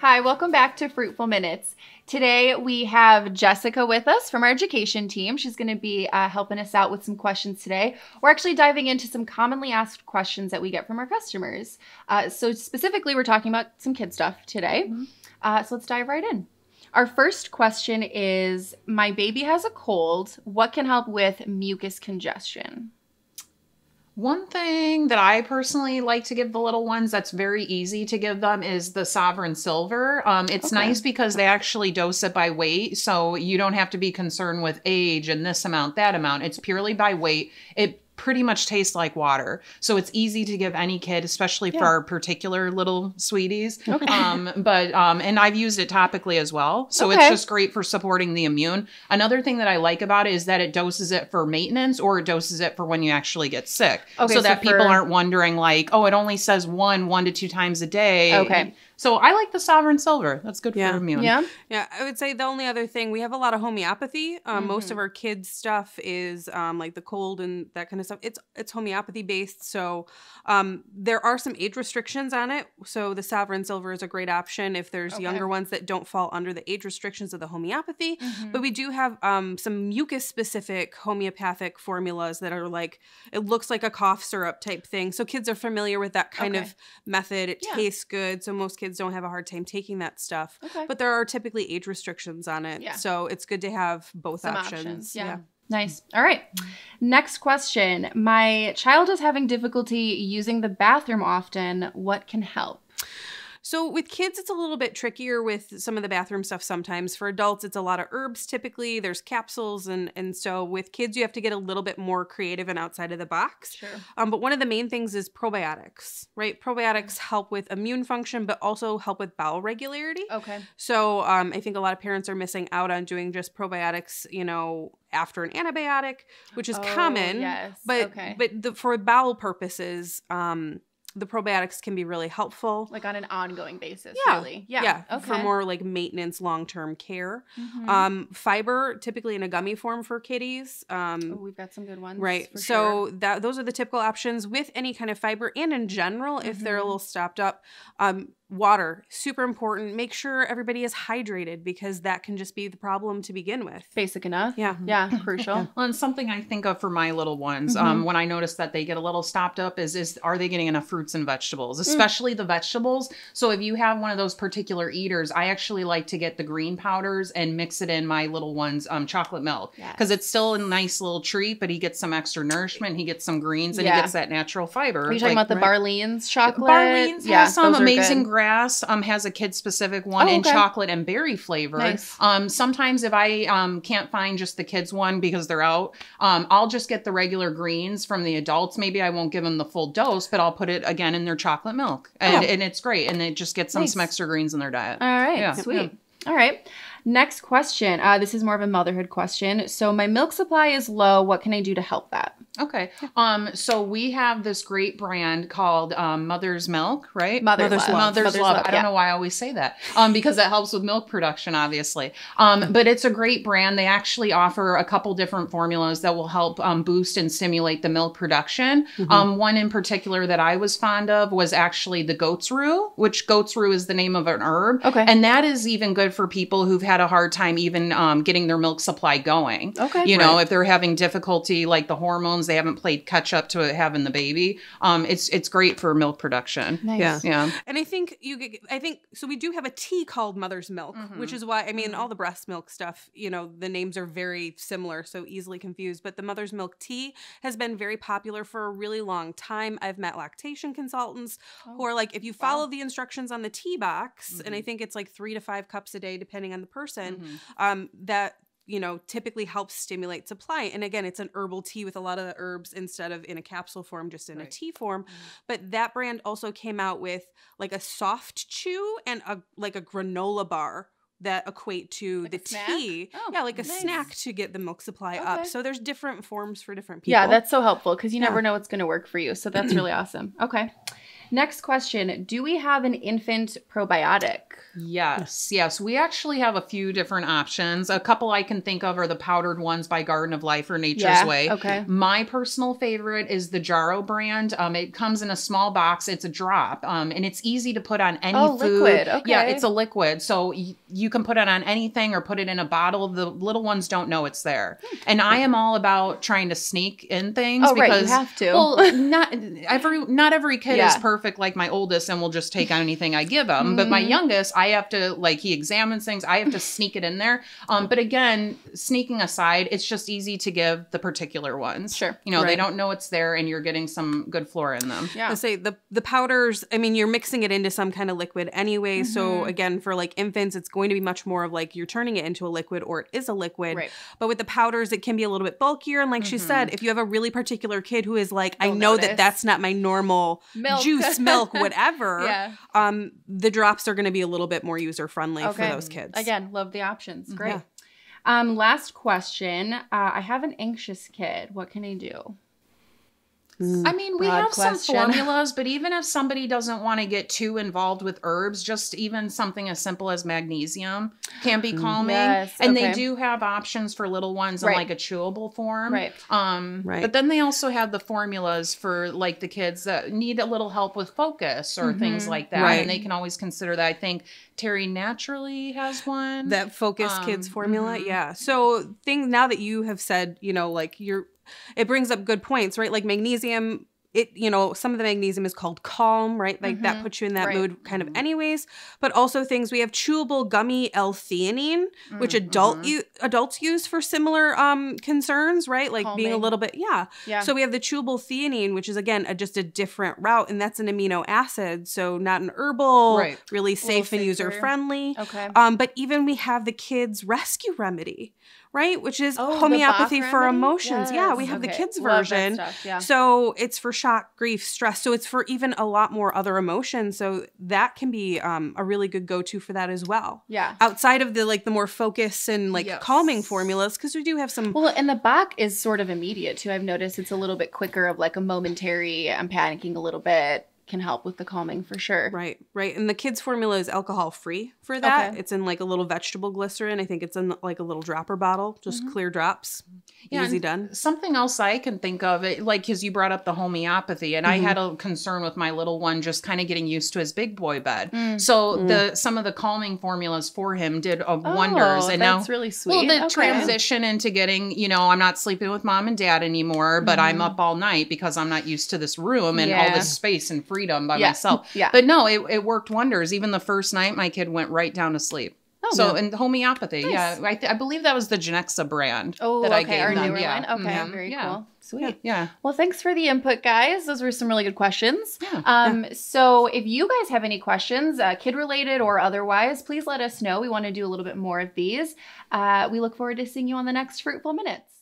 Hi, welcome back to Fruitful Minutes. Today we have Jessica with us from our education team. She's going to be helping us out with some questions today. We're actually diving into some commonly asked questions that we get from our customers. So specifically, we're talking about some kid stuff today. So let's dive right in. Our first question is, my baby has a cold. What can help with mucus congestion? One thing that I personally like to give the little ones that's very easy to give them is the Sovereign Silver. It's nice because they actually dose it by weight, so you don't have to be concerned with age and this amount, that amount. It's purely by weight. It pretty much tastes like water. So it's easy to give any kid, especially for our particular little sweeties. And I've used it topically as well. So it's just great for supporting the immune. Another thing that I like about it is that it doses it for maintenance or it doses it for when you actually get sick. So that people aren't wondering like, oh, it only says 1 to 2 times a day. So I like the Sovereign Silver. That's good for immune. Yeah, I would say the only other thing, we have a lot of homeopathy. Most of our kids' stuff is like the cold and that kind of stuff. It's homeopathy based. So there are some age restrictions on it. So the Sovereign Silver is a great option if there's younger ones that don't fall under the age restrictions of the homeopathy. But we do have some mucus-specific homeopathic formulas that are like, it looks like a cough syrup type thing. So kids are familiar with that kind of method. It tastes good. So most kids don't have a hard time taking that stuff. But there are typically age restrictions on it. So it's good to have both options. Nice. All right. Next question. My child is having difficulty using the bathroom often. What can help? So with kids, it's a little bit trickier with some of the bathroom stuff sometimes. For adults, it's a lot of herbs typically. There's capsules. And so with kids, you have to get a little bit more creative and outside of the box. But one of the main things is probiotics, right? Probiotics help with immune function, but also help with bowel regularity. So I think a lot of parents are missing out on doing just probiotics, you know, after an antibiotic, which is common. But for bowel purposes, the probiotics can be really helpul. Like on an ongoing basis, really. For more like maintenance, long-term care. Fiber, typically in a gummy form for kitties. We've got some good ones. Right. So those are the typical options with any kind of fiber. And in general, if they're a little stopped up, water, super important. Make sure everybody is hydrated because that can just be the problem to begin with. Basic enough. Crucial. Well, and something I think of for my little ones, when I notice that they get a little stopped up is are they getting enough fruits and vegetables, especially the vegetables? So if you have one of those particular eaters, I actually like to get the green powders and mix it in my little one's chocolate milk because it's still a nice little treat, but he gets some extra nourishment, he gets some greens, and he gets that natural fiber. Are you talking about the Barleans chocolate? Barleans has some. Amazing Grass has a kid-specific one in chocolate and berry flavor. Sometimes if I can't find just the kids one because they're out, I'll just get the regular greens from the adults. Maybe I won't give them the full dose, but I'll put it again in their chocolate milk. And it's great. And it just gets them some extra greens in their diet. All right. Sweet. All right. Next question. This is more of a motherhood question. So my milk supply is low. What can I do to help that? Okay. So we have this great brand called Mother's Milk, right? Mother's Love. I don't know why I always say that. Because that helps with milk production, obviously. But it's a great brand. They actually offer a couple different formulas that will help boost and stimulate the milk production. One in particular that I was fond of was actually the goat's rue, which goat's rue is the name of an herb. And that is even good for people who've had a hard time even getting their milk supply going. You know, if they're having difficulty like the hormones, they haven't played catch up to having the baby. It's great for milk production. Yeah. And I think so we do have a tea called Mother's Milk, which is why, I mean, all the breast milk stuff, you know, the names are very similar, so easily confused. But the Mother's Milk tea has been very popular for a really long time. I've met lactation consultants who are like, if you follow the instructions on the tea box, and I think it's like 3 to 5 cups a day, depending on the person, that, you know, typically helps stimulate supply. And again, it's an herbal tea with a lot of the herbs instead of in a capsule form, just in a tea form. But that brand also came out with like a soft chew and like a granola bar that equate to like the tea. Like a snack to get the milk supply up. So there's different forms for different people. Yeah, that's so helpful because you never know what's going to work for you. So that's really awesome. Okay. Next question. Do we have an infant probiotic? Yes. We actually have a few different options. A couple I can think of are the powdered ones by Garden of Life or Nature's Way. Okay. My personal favorite is the Jarrow brand. It comes in a small box. It's a drop, and it's easy to put on any food. Liquid. Okay. Yeah, it's a liquid, so you can put it on anything or put it in a bottle. The little ones don't know it's there. And I am all about trying to sneak in things because you have to. Well, not every kid is perfect like my oldest and will just take anything I give them. But my youngest, I have to, like, he examines things. I have to sneak it in there. But again, sneaking aside, it's just easy to give the particular ones. Sure. They don't know it's there and you're getting some good flora in them. Yeah. I say the powders, I mean, you're mixing it into some kind of liquid anyway. So again, for like infants, it's going to be much more of like you're turning it into a liquid or it is a liquid. Right. But with the powders, it can be a little bit bulkier. And like she said, if you have a really particular kid who is like, I know that that's not my normal juice, milk, whatever. The drops are going to be a little bit more user friendly for those kids. Again, love the options. Great. Yeah. Last question. I have an anxious kid. What can I do? I mean, we have some formulas, but even if somebody doesn't want to get too involved with herbs, just even something as simple as magnesium can be calming. Yes, and they do have options for little ones in like a chewable form. Right. But then they also have the formulas for like the kids that need a little help with focus or things like that. And they can always consider that. I think Terry Naturally has one. That Focus Kids formula. Yeah. So now that you have said, like it brings up good points, right? Like magnesium, some of the magnesium is called calm, right? Like that puts you in that mood kind of anyways. But also things, we have chewable gummy L-theanine, which adults use for similar concerns, right? Like being a little bit, So we have the chewable theanine, which is again, just a different route. And that's an amino acid. So not an herbal, really safe and user-friendly. Okay. But even we have the kids rescue remedy, right? Which is homeopathy for emotions. Yeah, we have the kids version. So it's for shock, grief, stress. So it's for even a lot more other emotions. So that can be a really good go-to for that as well. Yeah. Outside of the more focus and calming formulas, because we do have some. Well, and the Bach is sort of immediate too. I've noticed it's a little bit quicker of like a momentary, I'm panicking a little bit. Can help with the calming for sure. Right. And the kids formula is alcohol free for that. It's in like a little vegetable glycerin. I think it's in like a little dropper bottle, just clear drops. Easy done. Something else I can think of, because you brought up the homeopathy, and I had a concern with my little one just kind of getting used to his big boy bed. So some of the calming formulas for him did wonders. And that's really sweet. Well, the transition into getting, I'm not sleeping with mom and dad anymore, but I'm up all night because I'm not used to this room and all this space and freedom by myself. But no, it worked wonders. Even the first night, my kid went right down to sleep. And homeopathy, I believe that was the Genexa brand that I gave our them. newer line. Okay, very cool. Sweet. Yeah. Well, thanks for the input, guys. Those were some really good questions. So if you guys have any questions, kid related or otherwise, please let us know. We want to do a little bit more of these. We look forward to seeing you on the next Fruitful Minutes.